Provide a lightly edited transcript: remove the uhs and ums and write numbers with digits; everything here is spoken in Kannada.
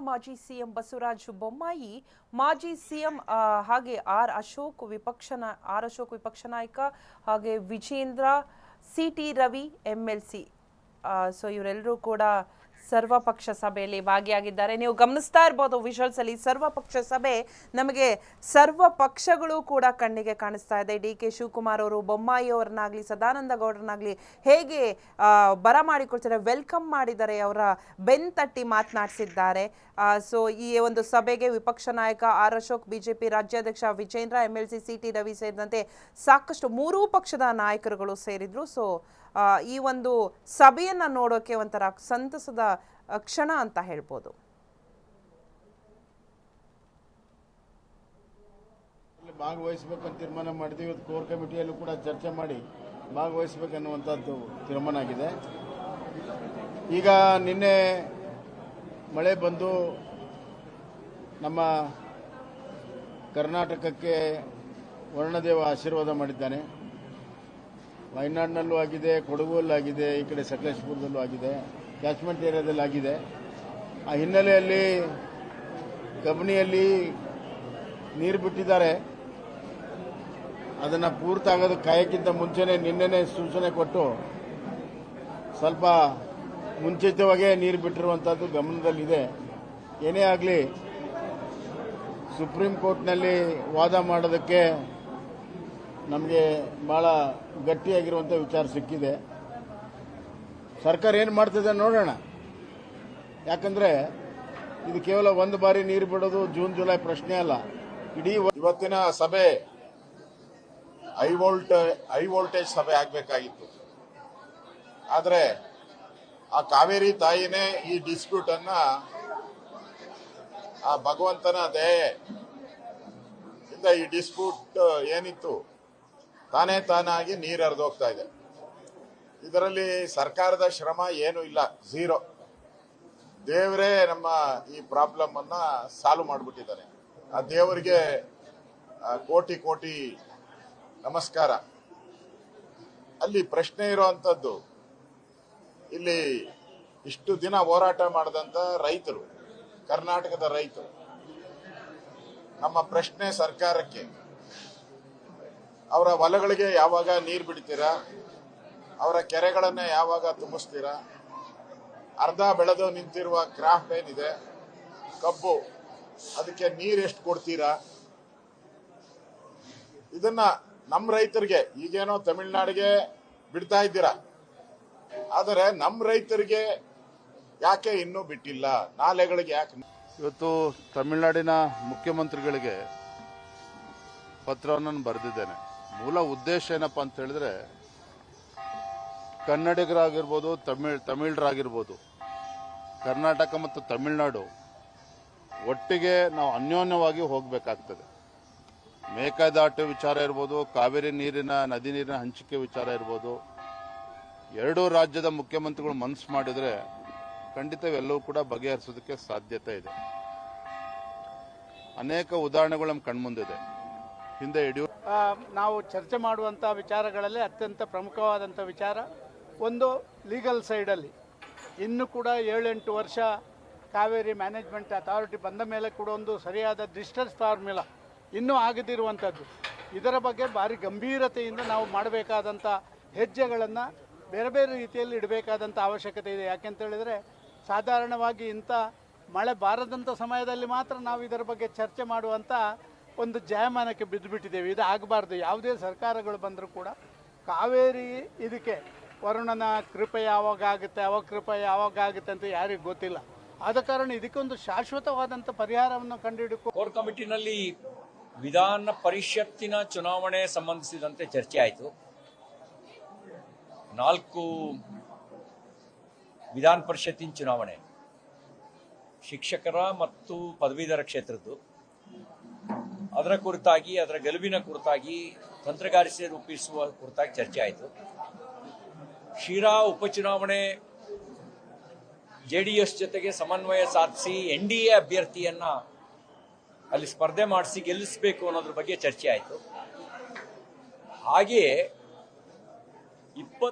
ಮಾಜಿ ಸಿಎಂ ಬಸವರಾಜ ಬೊಮ್ಮಾಯಿ, ಮಾಜಿ ಸಿಎಂ ಹಾಗೆ ಆರ್ ಅಶೋಕ್ ವಿಪಕ್ಷ ನಾಯಕ, ಹಾಗೆ Vijayendra, CT Ravi MLC. So ಇವರೆಲ್ಲರೂ ಕೂಡ ಸರ್ವಪಕ್ಷ ಸಭೆಯಲ್ಲಿ ಭಾಗಿಯಾಗಿದ್ದಾರೆ. ನೀವು ಗಮನಿಸ್ತಾ ಇರಬಹುದು ವಿಜುವಲ್ಸ್ ಅಲ್ಲಿ, ಸರ್ವಪಕ್ಷ ಸಭೆ ನಮಗೆ ಸರ್ವ ಪಕ್ಷಗಳು ಕೂಡ ಕಣ್ಣಿಗೆ ಕಾಣಿಸ್ತಾ ಇದೆ. ಡಿ.ಕೆ. ಶಿವಕುಮಾರ್ ಅವರು ಬೊಮ್ಮಾಯಿ ಅವರನ್ನಾಗ್ಲಿ ಸದಾನಂದ ಗೌಡರನ್ನಾಗ್ಲಿ ಹೇಗೆ ಬರಮಾಡಿಕೊಳ್ತಾರೆ, ವೆಲ್ಕಮ್ ಮಾಡಿದ್ದಾರೆ, ಅವರ ಬೆನ್ ತಟ್ಟಿ ಮಾತನಾಡಿಸಿದ್ದಾರೆ. ಸೊ ಈ ಒಂದು ಸಭೆಗೆ ವಿಪಕ್ಷ ನಾಯಕ ಆರ್ ಅಶೋಕ್, ಬಿಜೆಪಿ ರಾಜ್ಯಾಧ್ಯಕ್ಷ ವಿಜೇಂದ್ರ, ಎಂಎಲ್ಸಿ ಸಿಟಿ ರವಿ ಸೇರಿದಂತೆ ಸಾಕಷ್ಟು ಮೂರೂ ಪಕ್ಷದ ನಾಯಕರುಗಳು ಸೇರಿದ್ರು. ಸೊ ಈ ಒಂದು ಸಭೆಯನ್ನ ನೋಡೋಕೆ ಒಂಥರ ಸಂತಸದ ಕ್ಷಣ ಅಂತ ಹೇಳ್ಬೋದು. ಭಾಗವಹಿಸಬೇಕಂತ ತೀರ್ಮಾನ ಮಾಡಿದ್ವಿ. ಕೋರ್ ಕಮಿಟಿಯಲ್ಲೂ ಕೂಡ ಚರ್ಚೆ ಮಾಡಿ ಭಾಗವಹಿಸಬೇಕನ್ನುವಂಥದ್ದು ತೀರ್ಮಾನ ಆಗಿದೆ. ಈಗ ನಿನ್ನೆ ಮಳೆ ಬಂದು ನಮ್ಮ ಕರ್ನಾಟಕಕ್ಕೆ ವರ್ಣದೇವ ಆಶೀರ್ವಾದ ಮಾಡಿದ್ದಾನೆ. ವಯನಾಡಿನಲ್ಲೂ ಆಗಿದೆ, ಕೊಡಗಲ್ಲೂ ಆಗಿದೆ, ಈ ಕಡೆ ಸಕಲೇಶಪುರದಲ್ಲೂ ಆಗಿದೆ, ಕ್ಯಾಚ್ಮೆಂಟ್ ಏರಿಯಾದಲ್ಲಿ ಆಗಿದೆ. ಆ ಹಿನ್ನೆಲೆಯಲ್ಲಿ ಕಬಿನಿಯಲ್ಲಿ ನೀರು ಬಿಟ್ಟಿದ್ದಾರೆ. ಅದನ್ನು ಪೂರ್ತಿ ಆಗೋದಕ್ಕೆ ಕಾಯಕ್ಕಿಂತ ಮುಂಚೆನೇ ನಿನ್ನೆನೇ ಸೂಚನೆ ಕೊಟ್ಟು ಸ್ವಲ್ಪ ಮುಂಚಿತವಾಗೇ ನೀರು ಬಿಟ್ಟಿರುವಂಥದ್ದು ಗಮನದಲ್ಲಿದೆ. ಏನೇ ಆಗಲಿ ಸುಪ್ರೀಂ ಕೋರ್ಟ್ನಲ್ಲಿ ವಾದ ಮಾಡೋದಕ್ಕೆ ನಮಗೆ ಭಾಳ ಗಟ್ಟಿಯಾಗಿರುವಂಥ ವಿಚಾರ ಸಿಕ್ಕಿದೆ. ಸರ್ಕಾರ ಏನು ಮಾಡ್ತಿದೆ ನೋಡೋಣ. ಯಾಕಂದರೆ ಇದು ಕೇವಲ ಒಂದು ಬಾರಿ ನೀರು ಬಿಡೋದು ಜೂನ್ ಜುಲೈ ಪ್ರಶ್ನೆ ಅಲ್ಲ. ಇಡೀ ಇವತ್ತಿನ ಸಭೆ ಹೈ ವೋಲ್ಟೇಜ್ ಸಭೆ ಆಗಬೇಕಾಗಿತ್ತು. ಆದರೆ ಆ ಕಾವೇರಿ ತಾಯಿನೇ ಈ ಡಿಸ್ಪ್ಯೂಟ್ ಅನ್ನ ಆ ಭಗವಂತನ ದಯೆಯಿಂದ ಈ ಡಿಸ್ಪ್ಯೂಟ್ ಏನಿತ್ತು ತಾನೇ ತಾನಾಗಿ ನೀರು ಹರಿದೋಗ್ತಾ ಇದೆ. ಇದರಲ್ಲಿ ಸರ್ಕಾರದ ಶ್ರಮ ಏನೂ ಇಲ್ಲ, ಝೀರೋ. ದೇವರೇ ನಮ್ಮ ಈ ಪ್ರಾಬ್ಲಮ್ ಅನ್ನ ಸಾಲ್ವ್ ಮಾಡಿಬಿಟ್ಟಿದ್ದಾರೆ. ಆ ದೇವರಿಗೆ ಕೋಟಿ ಕೋಟಿ ನಮಸ್ಕಾರ. ಅಲ್ಲಿ ಪ್ರಶ್ನೆ ಇರುವಂತದ್ದು, ಇಲ್ಲಿ ಇಷ್ಟು ದಿನ ಹೋರಾಟ ಮಾಡಿದಂತ ರೈತರು, ಕರ್ನಾಟಕದ ರೈತರು, ನಮ್ಮ ಪ್ರಶ್ನೆ ಸರ್ಕಾರಕ್ಕೆ, ಅವರ ಹೊಲಗಳಿಗೆ ಯಾವಾಗ ನೀರು ಬಿಡ್ತೀರಾ, ಅವರ ಕೆರೆಗಳನ್ನ ಯಾವಾಗ ತುಂಬಿಸ್ತೀರಾ, ಅರ್ಧ ಬೆಳೆದು ನಿಂತಿರುವ ಕ್ರಾಫ್ಟ್ ಏನಿದೆ ಕಬ್ಬು, ಅದಕ್ಕೆ ನೀರು ಎಷ್ಟು ಕೊಡ್ತೀರಾ? ಇದನ್ನ ನಮ್ಮ ರೈತರಿಗೆ, ಈಗೇನೋ ತಮಿಳುನಾಡಿಗೆ ಬಿಡ್ತಾ ಇದ್ದೀರಾ, ಆದರೆ ನಮ್ಮ ರೈತರಿಗೆ ಯಾಕೆ ಇನ್ನೂ ಬಿಟ್ಟಿಲ್ಲ? ನಾಲೆಗಳಿಗೆ ಯಾಕೆ? ಇವತ್ತು ತಮಿಳುನಾಡಿನ ಮುಖ್ಯಮಂತ್ರಿಗಳಿಗೆ ಪತ್ರವನ್ನು ಬರೆದಿದ್ದೇನೆ. ಮೂಲ ಉದ್ದೇಶ ಏನಪ್ಪಾ ಅಂತ ಹೇಳಿದ್ರೆ, ಕನ್ನಡಿಗರಾಗಿರ್ಬೋದು, ತಮಿಳರಾಗಿರ್ಬೋದು, ಕರ್ನಾಟಕ ಮತ್ತು ತಮಿಳುನಾಡು ಒಟ್ಟಿಗೆ ನಾವು ಅನ್ಯೋನ್ಯವಾಗಿ ಹೋಗಬೇಕಾಗ್ತದೆ. ಮೇಕೆದಾಟು ವಿಚಾರ ಇರ್ಬೋದು, ಕಾವೇರಿ ನದಿ ನೀರಿನ ಹಂಚಿಕೆ ವಿಚಾರ ಇರ್ಬೋದು, ಎರಡೂ ರಾಜ್ಯದ ಮುಖ್ಯಮಂತ್ರಿಗಳು ಮನಸ್ಸು ಮಾಡಿದ್ರೆ ಖಂಡಿತವೆಲ್ಲವೂ ಕೂಡ ಬಗೆಹರಿಸೋದಕ್ಕೆ ಸಾಧ್ಯತೆ ಇದೆ. ಅನೇಕ ಉದಾಹರಣೆಗಳು ನಮ್ಮ ಕಣ್ಮುಂದಿದೆ. ಹಿಂದೆ ನಾವು ಚರ್ಚೆ ಮಾಡುವಂಥ ವಿಚಾರಗಳಲ್ಲಿ ಅತ್ಯಂತ ಪ್ರಮುಖವಾದಂಥ ವಿಚಾರ ಒಂದು, ಲೀಗಲ್ ಸೈಡಲ್ಲಿ ಇನ್ನೂ ಕೂಡ 7-8 ವರ್ಷ ಕಾವೇರಿ ಮ್ಯಾನೇಜ್ಮೆಂಟ್ ಅಥಾರಿಟಿ ಬಂದ ಮೇಲೆ ಕೂಡ ಒಂದು ಸರಿಯಾದ ಡಿಸ್ಟನ್ಸ್ ಫಾರ್ಮುಲಾ ಇನ್ನೂ ಆಗದಿರುವಂಥದ್ದು. ಇದರ ಬಗ್ಗೆ ಭಾರಿ ಗಂಭೀರತೆಯಿಂದ ನಾವು ಮಾಡಬೇಕಾದಂಥ ಹೆಜ್ಜೆಗಳನ್ನು ಬೇರೆ ಬೇರೆ ರೀತಿಯಲ್ಲಿ ಇಡಬೇಕಾದಂಥ ಅವಶ್ಯಕತೆ ಇದೆ. ಯಾಕೆಂತ ಹೇಳಿದರೆ, ಸಾಧಾರಣವಾಗಿ ಇಂಥ ಮಳೆ ಬಾರದಂಥ ಸಮಯದಲ್ಲಿ ಮಾತ್ರ ನಾವು ಇದರ ಬಗ್ಗೆ ಚರ್ಚೆ ಮಾಡುವಂಥ ಒಂದು ಜಾಯಮಾನಕ್ಕೆ ಬಿದ್ದುಬಿಟ್ಟಿದ್ದೇವೆ. ಇದು ಆಗಬಾರ್ದು. ಯಾವುದೇ ಸರ್ಕಾರಗಳು ಬಂದರೂ ಕೂಡ ಕಾವೇರಿ ಇದಕ್ಕೆ ವರುಣನ ಕೃಪೆ ಯಾವಾಗ ಆಗುತ್ತೆ, ಅವಕೃಪೆ ಯಾವಾಗ ಆಗುತ್ತೆ ಅಂತ ಯಾರಿಗೂ ಗೊತ್ತಿಲ್ಲ. ಆದ ಕಾರಣ ಇದಕ್ಕೊಂದು ಶಾಶ್ವತವಾದಂಥ ಪರಿಹಾರವನ್ನು ಕಂಡುಹಿಡಿಕೋ. ಕೋರ್ ಕಮಿಟಿನಲ್ಲಿ ವಿಧಾನ ಪರಿಷತ್ತಿನ ಚುನಾವಣೆ ಸಂಬಂಧಿಸಿದಂತೆ ಚರ್ಚೆ ಆಯಿತು. 4 ವಿಧಾನ ಪರಿಷತ್ತಿನ ಚುನಾವಣೆ, ಶಿಕ್ಷಕರ ಮತ್ತು ಪದವೀಧರ ಕ್ಷೇತ್ರದ್ದು, ಅದರ ಕುರಿತಾಗಿ, ಅದರ ಗೆಲುವಿನ ಕುರಿತಾಗಿ ತಂತ್ರಗಾರಿಕೆ ರೂಪಿಸುವ ಕುರಿತಾಗಿ ಚರ್ಚೆ ಆಯಿತು. ಶಿರಾ ಉಪಚುನಾವಣೆ JDS ಜೊತೆಗೆ ಸಮನ್ವಯ ಸಾಧಿಸಿ NDA ಅಭ್ಯರ್ಥಿಯನ್ನ ಅಲ್ಲಿ ಸ್ಪರ್ಧೆ ಮಾಡಿಸಿ ಗೆಲ್ಲಿಸಬೇಕು ಅನ್ನೋದ್ರ ಬಗ್ಗೆ ಚರ್ಚೆ ಆಯಿತು. ಹಾಗೆಯೇ 20